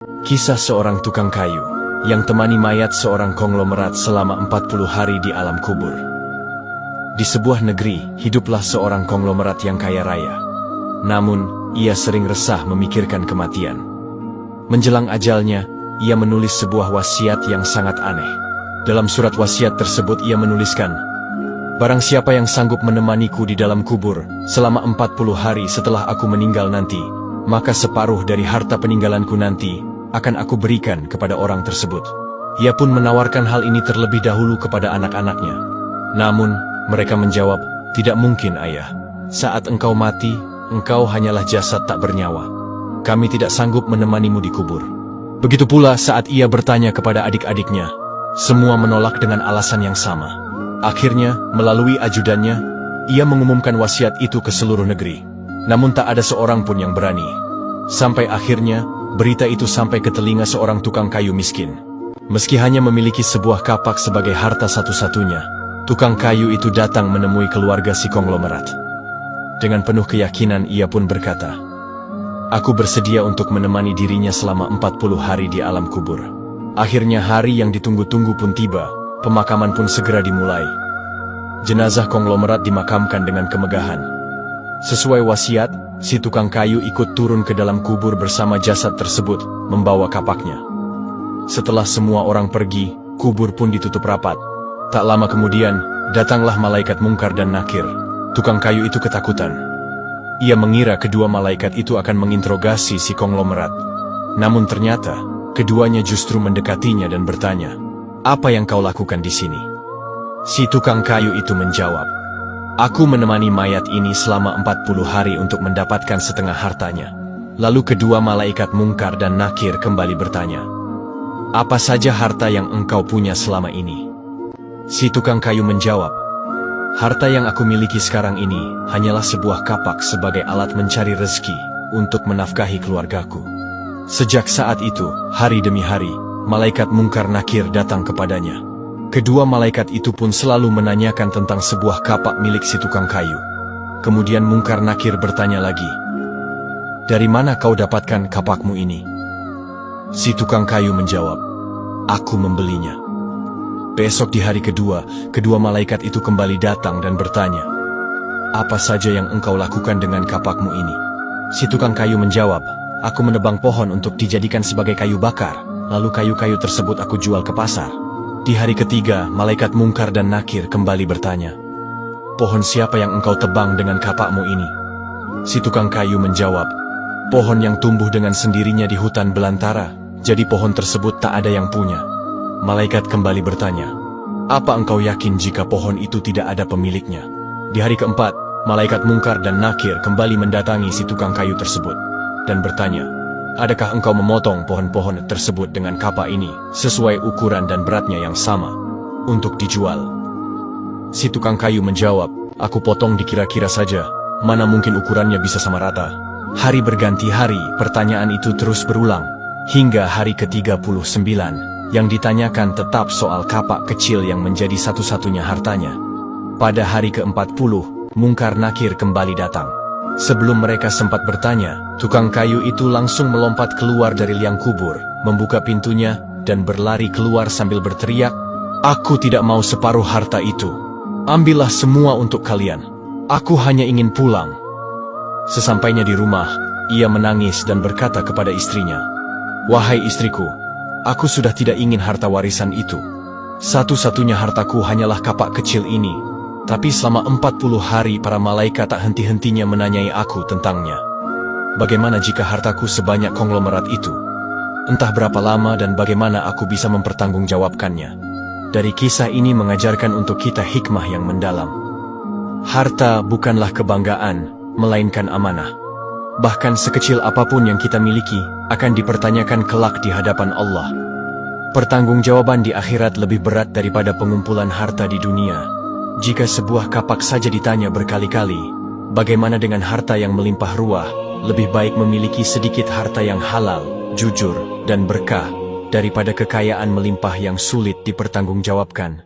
Kisah seorang tukang kayu yang temani mayat seorang konglomerat selama 40 hari di alam kubur. Di sebuah negeri, hiduplah seorang konglomerat yang kaya raya. Namun, ia sering resah memikirkan kematian. Menjelang ajalnya, ia menulis sebuah wasiat yang sangat aneh. Dalam surat wasiat tersebut ia menuliskan, "Barang siapa yang sanggup menemaniku di dalam kubur selama 40 hari setelah aku meninggal nanti, maka separuh dari harta peninggalanku nanti akan aku berikan kepada orang tersebut." Ia pun menawarkan hal ini terlebih dahulu kepada anak-anaknya. Namun, mereka menjawab, "Tidak mungkin, Ayah. Saat engkau mati, engkau hanyalah jasad tak bernyawa. Kami tidak sanggup menemanimu di kubur." Begitu pula saat ia bertanya kepada adik-adiknya, semua menolak dengan alasan yang sama. Akhirnya, melalui ajudannya, ia mengumumkan wasiat itu ke seluruh negeri. Namun tak ada seorang pun yang berani. Sampai akhirnya, berita itu sampai ke telinga seorang tukang kayu miskin. Meski hanya memiliki sebuah kapak sebagai harta satu-satunya, tukang kayu itu datang menemui keluarga si konglomerat. Dengan penuh keyakinan ia pun berkata, "Aku bersedia untuk menemani dirinya selama 40 hari di alam kubur." Akhirnya hari yang ditunggu-tunggu pun tiba, pemakaman pun segera dimulai. Jenazah konglomerat dimakamkan dengan kemegahan. Sesuai wasiat, si tukang kayu ikut turun ke dalam kubur bersama jasad tersebut, membawa kapaknya. Setelah semua orang pergi, kubur pun ditutup rapat. Tak lama kemudian, datanglah malaikat Mungkar dan Nakir. Tukang kayu itu ketakutan. Ia mengira kedua malaikat itu akan menginterogasi si konglomerat. Namun ternyata, keduanya justru mendekatinya dan bertanya, "Apa yang kau lakukan di sini?" Si tukang kayu itu menjawab, "Aku menemani mayat ini selama 40 hari untuk mendapatkan setengah hartanya." Lalu kedua malaikat Mungkar dan Nakir kembali bertanya, "Apa saja harta yang engkau punya selama ini?" Si tukang kayu menjawab, "Harta yang aku miliki sekarang ini hanyalah sebuah kapak sebagai alat mencari rezeki untuk menafkahi keluargaku." Sejak saat itu, hari demi hari, malaikat Mungkar Nakir datang kepadanya. Kedua malaikat itu pun selalu menanyakan tentang sebuah kapak milik si tukang kayu. Kemudian Mungkar Nakir bertanya lagi, "Dari mana kau dapatkan kapakmu ini?" Si tukang kayu menjawab, "Aku membelinya." Besok di hari kedua, kedua malaikat itu kembali datang dan bertanya, "Apa saja yang engkau lakukan dengan kapakmu ini?" Si tukang kayu menjawab, "Aku menebang pohon untuk dijadikan sebagai kayu bakar, lalu kayu-kayu tersebut aku jual ke pasar." Di hari ketiga, malaikat Mungkar dan Nakir kembali bertanya, "Pohon siapa yang engkau tebang dengan kapakmu ini?" Si tukang kayu menjawab, "Pohon yang tumbuh dengan sendirinya di hutan belantara, jadi pohon tersebut tak ada yang punya." Malaikat kembali bertanya, "Apa engkau yakin jika pohon itu tidak ada pemiliknya?" Di hari keempat, malaikat Mungkar dan Nakir kembali mendatangi si tukang kayu tersebut dan bertanya, "Adakah engkau memotong pohon-pohon tersebut dengan kapak ini sesuai ukuran dan beratnya yang sama untuk dijual?" Si tukang kayu menjawab, "Aku potong dikira-kira saja, mana mungkin ukurannya bisa sama rata." Hari berganti hari, pertanyaan itu terus berulang, hingga hari ke-39, yang ditanyakan tetap soal kapak kecil yang menjadi satu-satunya hartanya. Pada hari ke-40, Mungkar Nakir kembali datang. Sebelum mereka sempat bertanya, tukang kayu itu langsung melompat keluar dari liang kubur, membuka pintunya, dan berlari keluar sambil berteriak, "Aku tidak mau separuh harta itu. Ambillah semua untuk kalian. Aku hanya ingin pulang." Sesampainya di rumah, ia menangis dan berkata kepada istrinya, "Wahai istriku, aku sudah tidak ingin harta warisan itu. Satu-satunya hartaku hanyalah kapak kecil ini. Tapi selama 40 hari para malaikat tak henti-hentinya menanyai aku tentangnya. Bagaimana jika hartaku sebanyak konglomerat itu? Entah berapa lama dan bagaimana aku bisa mempertanggungjawabkannya." Dari kisah ini mengajarkan untuk kita hikmah yang mendalam. Harta bukanlah kebanggaan, melainkan amanah. Bahkan sekecil apapun yang kita miliki akan dipertanyakan kelak di hadapan Allah. Pertanggungjawaban di akhirat lebih berat daripada pengumpulan harta di dunia. Jika sebuah kapak saja ditanya berkali-kali, bagaimana dengan harta yang melimpah ruah? Lebih baik memiliki sedikit harta yang halal, jujur, dan berkah, daripada kekayaan melimpah yang sulit dipertanggungjawabkan.